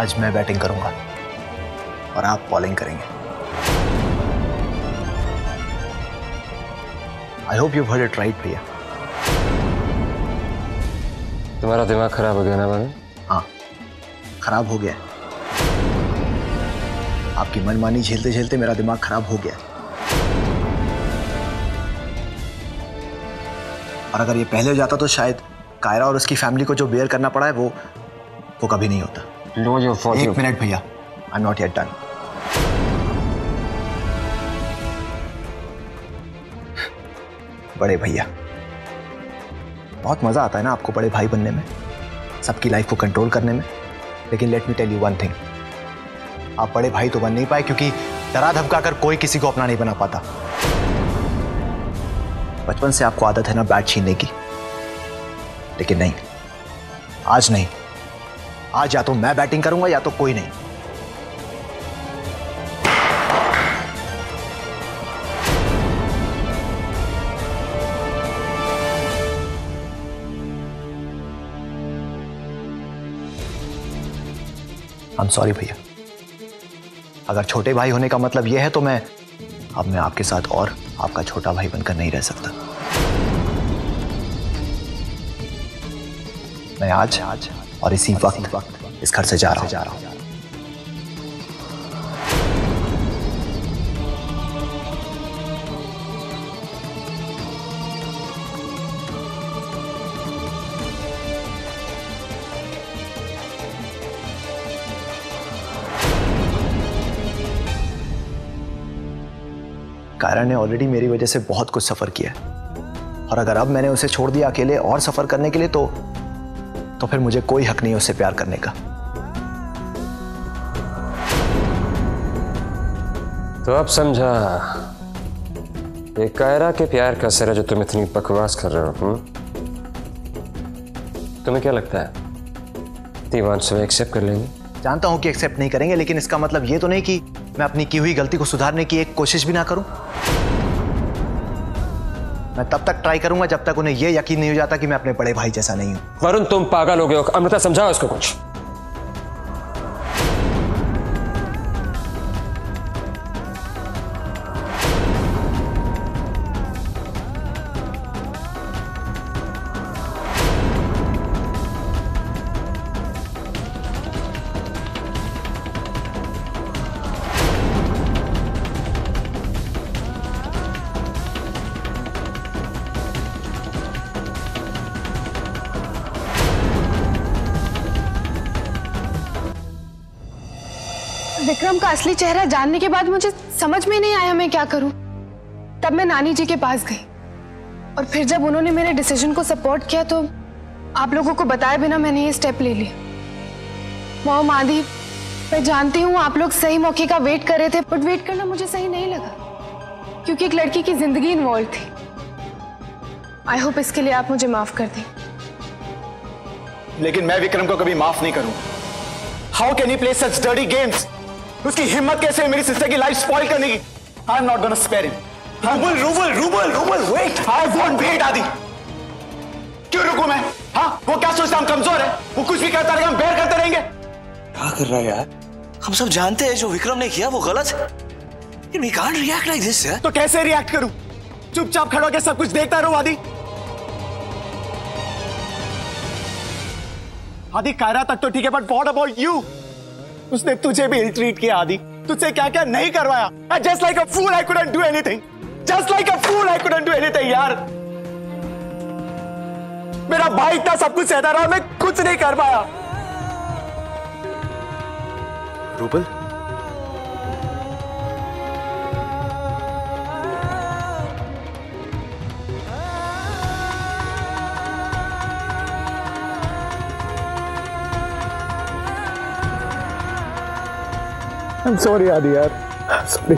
आज मैं बैटिंग करूंगा और आप बॉलिंग करेंगे। I hope you heard it right भैया। तुम्हारा दिमाग खराब हो गया ना भाई? हाँ, खराब हो गया। आपकी मनमानी झेलते झेलते मेरा दिमाग खराब हो गया। और अगर ये पहले हो जाता तो शायद कायरा और उसकी फैमिली को जो बेयर करना पड़ा है वो कभी नहीं होता। एक मिनट भैया, आई एम नॉट येट डन। बड़े भैया, बहुत मजा आता है ना आपको बड़े भाई बनने में, सबकी लाइफ को कंट्रोल करने में। लेकिन let me tell you one thing, आप बड़े भाई तो बन नहीं पाए क्योंकि डरा धमका कर कोई किसी को अपना नहीं बना पाता। बचपन से आपको आदत है ना बैट छीनने की, लेकिन नहीं, आज नहीं। आज या तो मैं बैटिंग करूंगा या तो कोई नहीं। आई एम सॉरी भैया, अगर छोटे भाई होने का मतलब यह है तो मैं आपके साथ और आपका छोटा भाई बनकर नहीं रह सकता। मैं आज और इसी वक्त इस घर से जा रहा हूं। कायरा ने ऑलरेडी मेरी वजह से बहुत कुछ सफर किया है, और अगर अब मैंने उसे छोड़ दिया अकेले और सफर करने के लिए तो फिर मुझे कोई हक नहीं उससे प्यार करने का। तो अब समझा ये कायरा के प्यार का असर है जो तुम इतनी बकवास कर रहे हो। तुम्हें क्या लगता है दीवान सुबह एक्सेप्ट कर लेंगे? जानता हूं कि एक्सेप्ट नहीं करेंगे, लेकिन इसका मतलब ये तो नहीं कि मैं अपनी की हुई गलती को सुधारने की एक कोशिश भी ना करूं। मैं तब तक ट्राई करूंगा जब तक उन्हें यह यकीन नहीं हो जाता कि मैं अपने बड़े भाई जैसा नहीं हूं। वरुण, तुम पागल हो गए हो। अमृता, समझाओ इसको कुछ। विक्रम का असली चेहरा जानने के बाद मुझे समझ में नहीं आया मैं क्या करूं। तब मैं नानी जी के पास गई, और फिर जब उन्होंने मेरे डिसीजन को सपोर्ट किया तो आप लोगों को बताए बिना मैंने ये स्टेप ले लिया। मॉम, आदि, मैं जानती हूँ आप लोग सही मौके का वेट कर रहे थे, बट वेट करना मुझे सही नहीं लगा क्योंकि एक लड़की की जिंदगी इन्वॉल्व थी। आई होप इसके लिए आप मुझे माफ कर दें। लेकिन मैं विक्रम को कभी माफ नहीं करूंगा। How can he play such dirty games? उसकी हिम्मत कैसे है मेरी सिस्टर की लाइफ स्पॉइल करने की? I am not gonna spare him. Rubal, wait. I won't wait Aadi. क्यों रुकूं मैं? हाँ, वो क्या सोचता हम कमजोर है? वो कुछ भी करता रहेगा, हम बेयर करते रहेंगे। क्या कर रहा है यार? हम सब जानते हैं जो विक्रम ने किया वो गलत है। We can't react like this, यार। तो कैसे रिएक्ट करूं? चुपचाप खड़ा होकर सब कुछ देखता रहूं आदि? आदि, कायरा तक तो ठीक है, बट व्हाट अबाउट यू? उसने तुझे भी इल ट्रीट किया आदि, तुझसे क्या क्या नहीं करवाया। Just like a fool I couldn't do anything. Just like a fool I couldn't do anything यार। मेरा भाई इतना सब कुछ सहता रहा, मैं कुछ नहीं कर पाया। रूबल, I'm sorry आदि यार, सॉरी।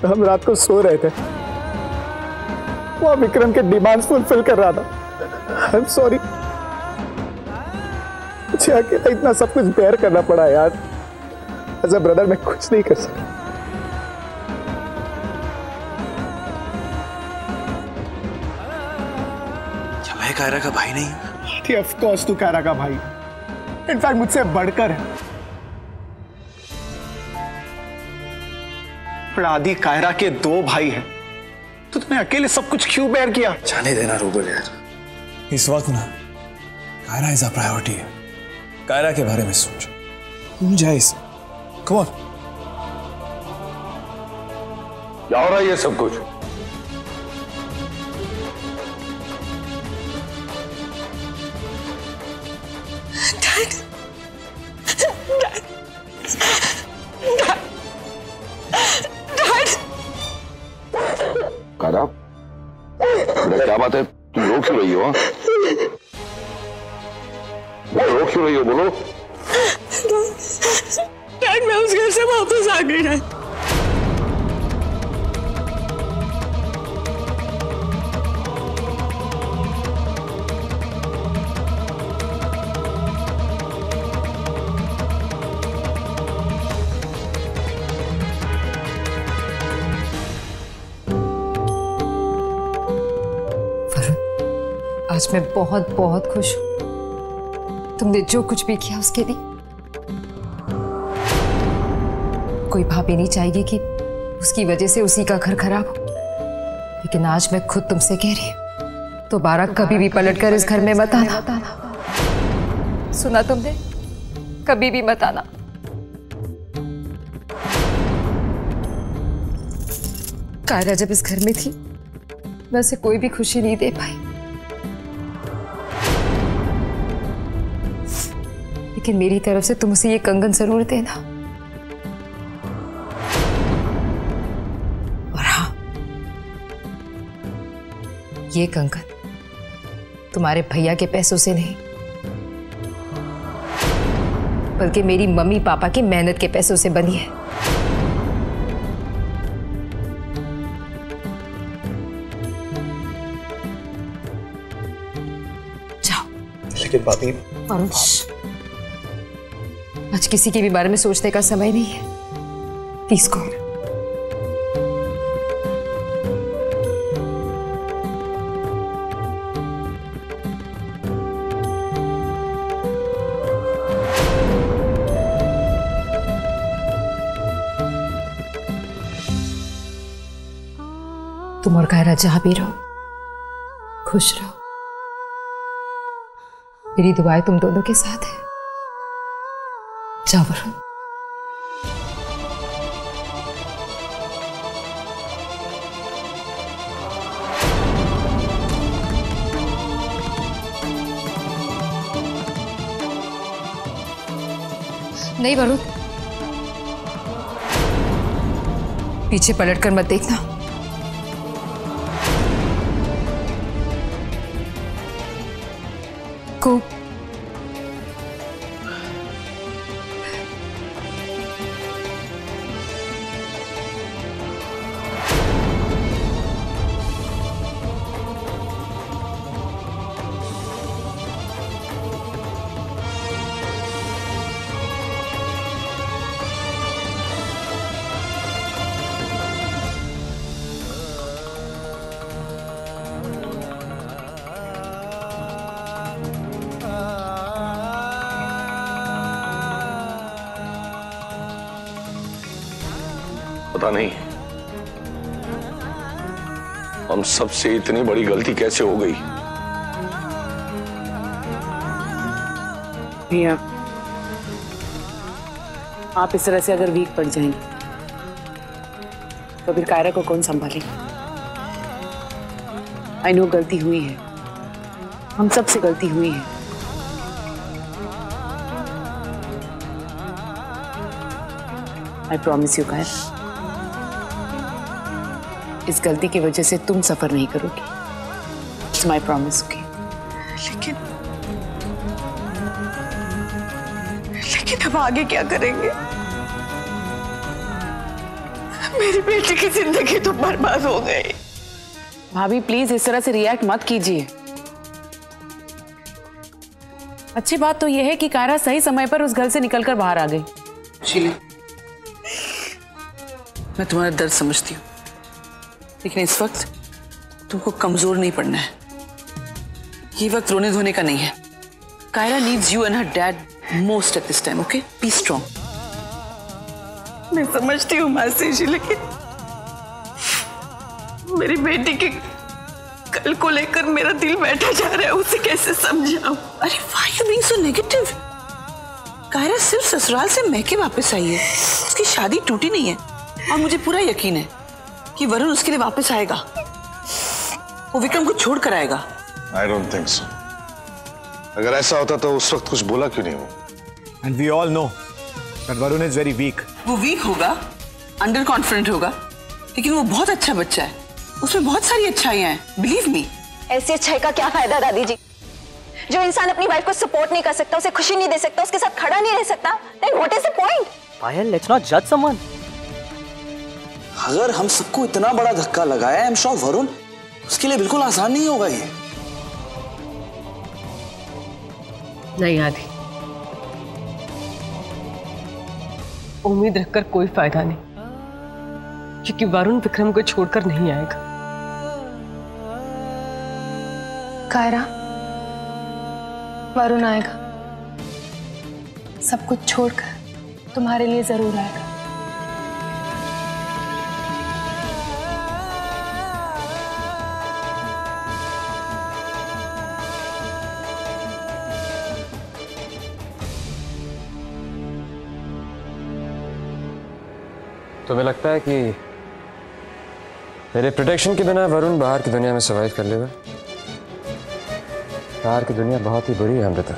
हम रात को सो रहे थे, वो विक्रम के डिमांड्स फुलफिल कर रहा था। I'm sorry। मुझे अकेला इतना सब कुछ बेयर करना पड़ा यार। एज अ ब्रदर मैं कुछ नहीं कर सका। क्या मैं कायरा का भाई नहीं हूं? ऑफ कोर्स तू कायरा का भाई, इनफैक्ट मुझसे बढ़कर है। पर आदि कायरा के 2 भाई हैं, तो तुमने अकेले सब कुछ क्यों बेयर किया? जाने देना रूबल यार, इस वक्त ना कायरा इज अ प्रायोरिटी है। कायरा के बारे में सोच, भूल जाए इसे। Come on. क्या हो रहा है ये सब कुछ? कायरा, क्या बात है? तुम रो क्यों रही हो? रो क्यों रही हो? बोलो। डैड, मैं उस घर से वापस आ गई है। आज मैं बहुत बहुत खुश हूं। तुमने जो कुछ भी किया उसके लिए। कोई भाभी नहीं चाहेगी कि उसकी वजह से उसी का घर खराब हो, लेकिन आज मैं खुद तुमसे कह रही हूं, दोबारा कभी भी पलटकर इस घर में मत आना। सुना तुमने? कभी भी मत आना। कायरा जब इस घर में थी, मैं उसे कोई भी खुशी नहीं दे पाई, लेकिन मेरी तरफ से तुम उसे ये कंगन जरूर देना। और हाँ, ये कंगन तुम्हारे भैया के पैसों से नहीं, बल्कि मेरी मम्मी पापा की मेहनत के पैसों से बनी है। जाओ। लेकिन भाभी, आज किसी के भी बारे में सोचने का समय नहीं है। Please go. तुम और कायरा जहां भी रहो, खुश रहो। मेरी दुआएं तुम दोनों के साथ है। जाओ वरुण। नहीं वरुण, पीछे पलटकर मत देखना। को पता नहीं हम सबसे इतनी बड़ी गलती कैसे हो गई। भैया, आप इस तरह से अगर वीक पड़ जाएंगे तो फिर कायरा को कौन संभालेगा? आई नो गलती हुई है, हम सबसे गलती हुई है, आई प्रॉमिस यू कायरा, इस गलती की वजह से तुम सफर नहीं करोगी। It's my promise. ओके? लेकिन हम आगे क्या करेंगे? मेरी बेटी की जिंदगी तो बर्बाद हो गई। भाभी प्लीज इस तरह से रिएक्ट मत कीजिए। अच्छी बात तो यह है कि कायरा सही समय पर उस घर से निकलकर बाहर आ गई। शीला, मैं तुम्हारा दर्द समझती हूँ, लेकिन इस वक्त तुमको कमजोर नहीं पड़ना है। ये वक्त रोने धोने का नहीं है। Kaira needs you and her dad most at this time. Okay? Be strong. मैं समझती हूँ मासी जी, लेकिन मेरी बेटी के कल को लेकर मेरा दिल बैठा जा रहा है, उसे कैसे समझाऊं? अरे why you being so negative? Kiara सिर्फ ससुराल से मैके वापस आई है, उसकी शादी टूटी नहीं है और मुझे पूरा यकीन है कि वरुण उसके लिए वापस आएगा, वो विक्रम को छोड़ कर आएगा। I don't think so. अगर ऐसा होता तो उस वक्त कुछ बोला क्यों नहीं वो? And we all know that Varun is very weak. वो वीक होगा, अंडर कॉन्फिडेंट होगा, लेकिन वो बहुत अच्छा बच्चा है, उसमें बहुत सारी अच्छाइयां हैं, बिलीव मी। ऐसी अच्छाई का क्या फायदा दादी जी? जो इंसान अपनी वाइफ को सपोर्ट नहीं कर सकता, उसे खुशी नहीं दे सकता, उसके साथ खड़ा नहीं रह सकता, then what is the point? Payal, let's not judge someone. अगर हम सबको इतना बड़ा धक्का लगाया, आई एम श्योर वरुण उसके लिए बिल्कुल आसान नहीं होगा ये। नहीं आदि, उम्मीद रखकर कोई फायदा नहीं, क्योंकि वरुण विक्रम को छोड़कर नहीं आएगा। कायरा, वरुण आएगा, सब कुछ छोड़कर तुम्हारे लिए जरूर आएगा। तुम्हें लगता है कि मेरे प्रोटेक्शन के बिना वरुण बाहर की दुनिया में सर्वाइव कर लेगा? बाहर की दुनिया बहुत ही बुरी है Amrita.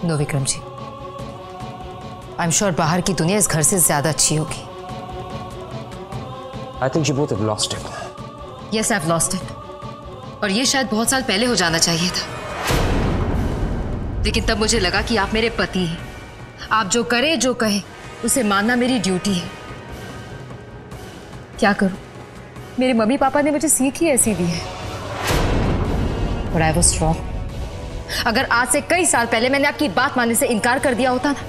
No Vikram ji, I am sure बाहर की दुनिया इस घर से ज्यादा अच्छी होगी। I think you both have lost it. Yes, I have lost it, और ये शायद बहुत साल पहले हो जाना चाहिए था, लेकिन तब मुझे लगा कि आप मेरे पति हैं, आप जो करे जो कहे उसे मानना मेरी ड्यूटी है। क्या करूं, मेरे मम्मी पापा ने मुझे सीख ही ऐसी दी है, और आई वाज रॉन्ग। अगर आज से कई साल पहले मैंने आपकी बात मानने से इनकार कर दिया होता ना,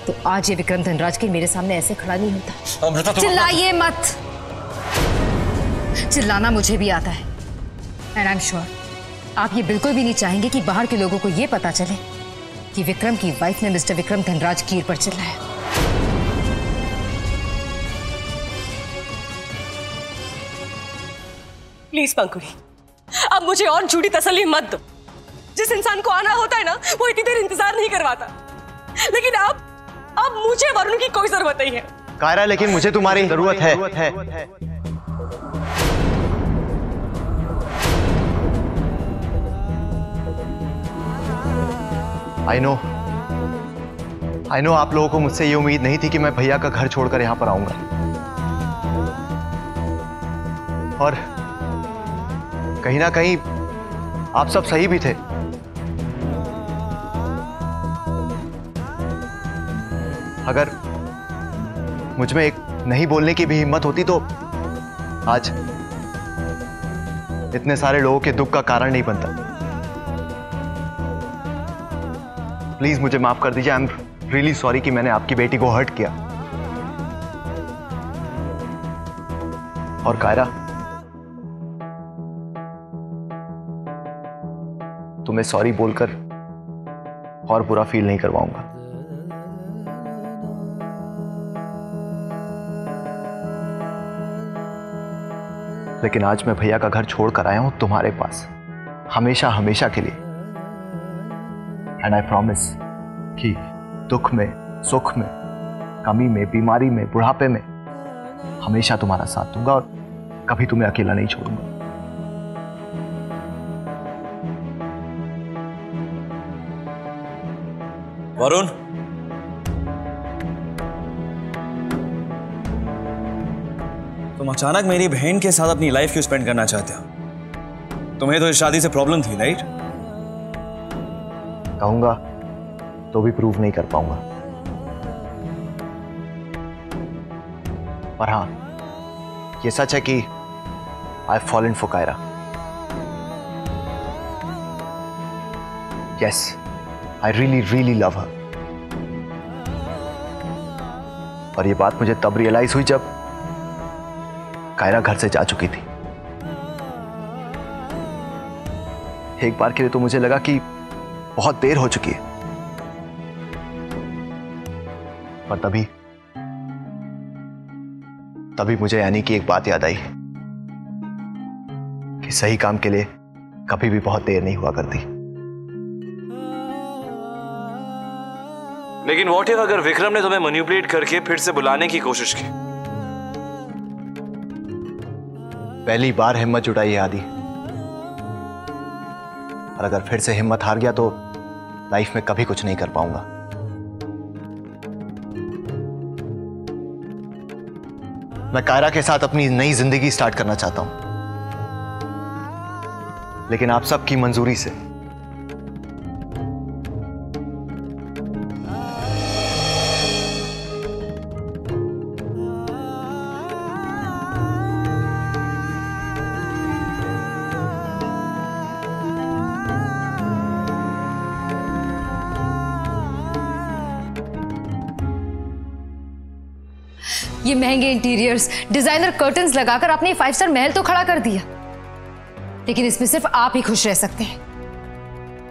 तो आज ये विक्रम धनराज के मेरे सामने ऐसे खड़ा नहीं होता। चिल्लाइए मत, चिल्लाना मुझे भी आता है, एंड आई एम श्योर आप ये बिल्कुल भी नहीं चाहेंगे कि बाहर के लोगों को ये पता चले कि विक्रम की वाइफ ने मिस्टर विक्रम धनराज कीर पर चिल्लाया। प्लीज पंकुरी, अब मुझे और झूठी तसल्ली मत दो। जिस इंसान को आना होता है ना, वो इतनी देर इंतजार नहीं करवाता, लेकिन अब मुझे वरुण की कोई जरूरत नहीं है। कायरा, लेकिन मुझे तुम्हारी जरूरत है। आई नो आप लोगों को मुझसे ये उम्मीद नहीं थी कि मैं भैया का घर छोड़कर यहां पर आऊंगा, और कहीं ना कहीं आप सब सही भी थे। अगर मुझ में एक नहीं बोलने की भी हिम्मत होती तो आज इतने सारे लोगों के दुख का कारण नहीं बनता। प्लीज मुझे माफ कर दीजिए, आई एम रियली सॉरी कि मैंने आपकी बेटी को हर्ट किया। और कायरा, तुम्हें सॉरी बोलकर और बुरा फील नहीं करवाऊंगा। लेकिन आज मैं भैया का घर छोड़कर आया हूं तुम्हारे पास, हमेशा हमेशा के लिए। एंड आई प्रॉमिस कि दुख में, सुख में, कमी में, बीमारी में, बुढ़ापे में हमेशा तुम्हारा साथ दूंगा और कभी तुम्हें अकेला नहीं छोड़ूंगा। वरुण, तुम अचानक मेरी बहन के साथ अपनी लाइफ क्यों स्पेंड करना चाहते हो? तुम्हें तो इस शादी से प्रॉब्लम थी, राइट? कहूंगा तो भी प्रूव नहीं कर पाऊंगा, पर हां ये सच है कि I have fallen for Kaira. Yes, I really really love her. और ये बात मुझे तब रियलाइज हुई जब कायरा घर से जा चुकी थी। एक बार के लिए तो मुझे लगा कि बहुत देर हो चुकी है, पर तभी तभी मुझे यानी कि एक बात याद आई कि सही काम के लिए कभी भी बहुत देर नहीं हुआ करती। लेकिन व्हाट इफ अगर विक्रम ने तुम्हें मैनिपुलेट करके फिर से बुलाने की कोशिश की? पहली बार हिम्मत जुटाई है आदि, और अगर फिर से हिम्मत हार गया तो लाइफ में कभी कुछ नहीं कर पाऊंगा। मैं कायरा के साथ अपनी नई जिंदगी स्टार्ट करना चाहता हूं, लेकिन आप सबकी मंजूरी से। ये महंगे इंटीरियर्स, डिजाइनर कर्टन्स लगाकर आपने 5 स्टार महल तो खड़ा कर दिया, लेकिन इसमें सिर्फ आप ही खुश रह सकते हैं।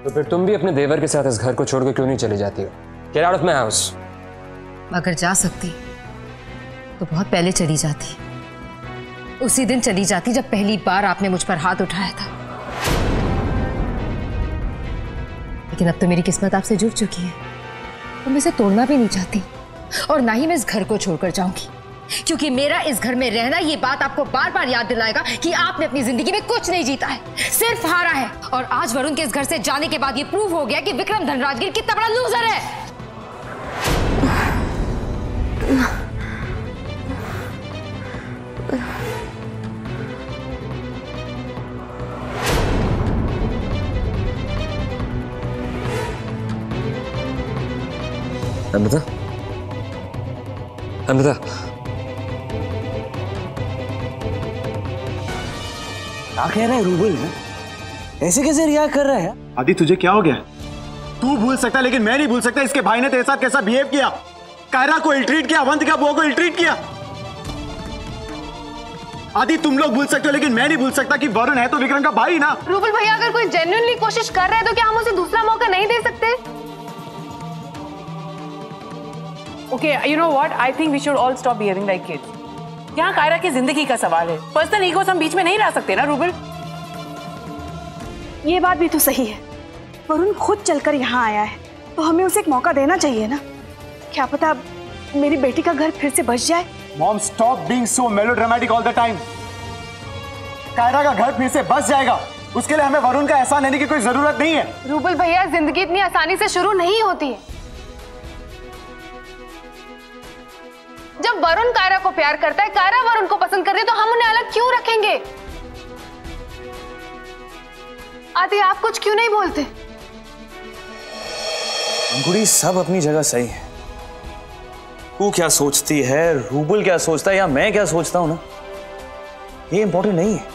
तो फिर तुम भी अपने देवर के साथ इस घर को छोड़कर क्यों नहीं चली जाती हो? Get out of my house. अगर जा सकती तो बहुत पहले चली जाती। उसी दिन चली जाती जब पहली बार आपने मुझ पर हाथ उठाया था। लेकिन अब तो मेरी किस्मत आपसे जुड़ चुकी है, तो मैं इसे तोड़ना भी नहीं चाहती, और ना ही मैं इस घर को छोड़कर जाऊंगी, क्योंकि मेरा इस घर में रहना ये बात आपको बार बार याद दिलाएगा कि आपने अपनी जिंदगी में कुछ नहीं जीता है, सिर्फ हारा है। और आज वरुण के इस घर से जाने के बाद ये प्रूव हो गया कि विक्रम धनराजगिर कितना बड़ा लूजर है। अमृता, अमृता, क्या कह रहा है रूबल? ऐसे कैसे रिएक्ट कर रहा है? आदि तुझे क्या हो गया? तू भूल सकता लेकिन मैं नहीं भूल सकता इसके भाई ने तेरे साथ कैसा बिहेव किया। कायरा को इल ट्रीट किया, अवंतिका बुआ को इल ट्रीट किया। आदि तुम लोग भूल सकते हो लेकिन मैं नहीं भूल सकता कि वरुण है तो विक्रम का भाई ना। रूबल भैया, अगर कोई जेन्युइनली कोशिश कर रहा है तो क्या हम उसे दूसरा मौका नहीं दे सकते? Okay, you know what? I think we should all stop behaving like kids. यहाँ कायरा की जिंदगी का सवाल है, पर्सनल ईगोस हम बीच में नहीं ला सकते ना रूबल। ये बात भी तो सही है, वरुण खुद चलकर यहाँ आया है तो हमें उसे एक मौका देना चाहिए ना। क्या पता मेरी बेटी का घर फिर से बच जाए। Mom, stop being so melodramatic all the time. Kaira का घर फिर से बच जाएगा, उसके लिए हमें वरुण का एहसान लेने की कोई जरूरत नहीं है। रूबल भैया, जिंदगी इतनी आसानी से शुरू नहीं होती है। जब वरुण कायरा को प्यार करता है, कायरा वरुण को पसंद कर रही है, तो हम उन्हें अलग क्यों रखेंगे? आदि, आप कुछ क्यों नहीं बोलते? अंकुरी, सब अपनी जगह सही है। तू क्या सोचती है, रूबल क्या सोचता है, या मैं क्या सोचता हूं ना, ये इंपॉर्टेंट नहीं है।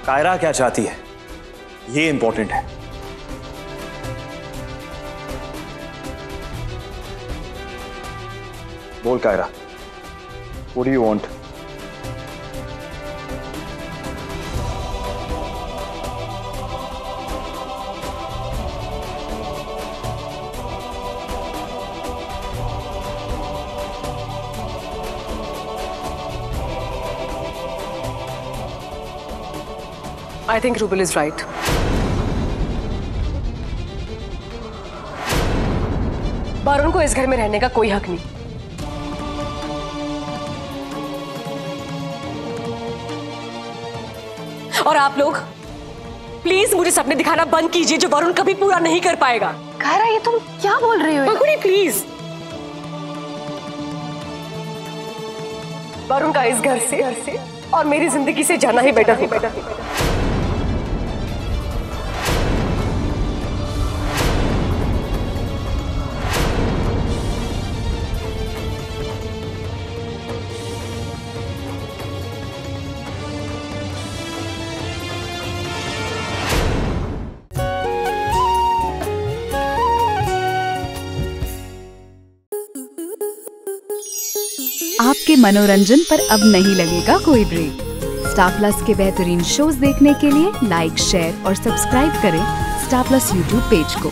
कायरा क्या चाहती है, ये इंपॉर्टेंट है। बोल Kaira, what do you want? I think Rubal is right. Varun को इस घर में रहने का कोई हक नहीं। और आप लोग प्लीज मुझे सपने दिखाना बंद कीजिए जो वरुण कभी पूरा नहीं कर पाएगा। कायरा, ये तुम क्या बोल रही हो? प्लीज, वरुण का इस घर से और मेरी जिंदगी से जाना ही बेटर होगा। आपके मनोरंजन पर अब नहीं लगेगा कोई ब्रेक। स्टार प्लस के बेहतरीन शोज देखने के लिए लाइक, शेयर और सब्सक्राइब करें स्टार प्लस यूट्यूब पेज को।